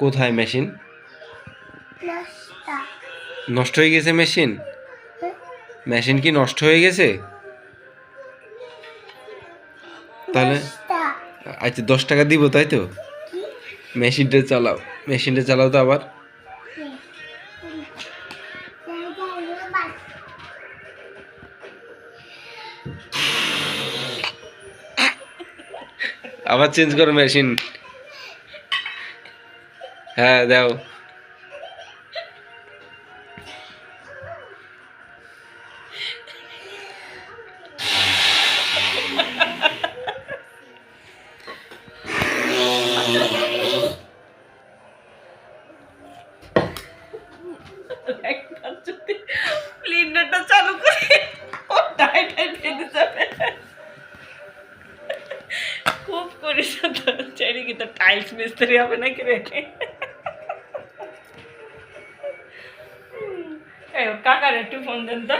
কোথায় মেশিন? নষ্ট হয়ে গেছে মেশিন? মেশিন কি নষ্ট হয়ে গেছে? তাহলে আচ্ছা 10 টাকা দিব, তাই তো? মেশিনটা চালাও তো আবার। আবার চেঞ্জ করো মেশিন। হ্যাঁ দাও। প্লেনটা চালু করে খুব করিস চাইলে কি তো টাইলস মিস্ত্রি হবে নাকি রে? কাকার একটু ফোন দেন তো।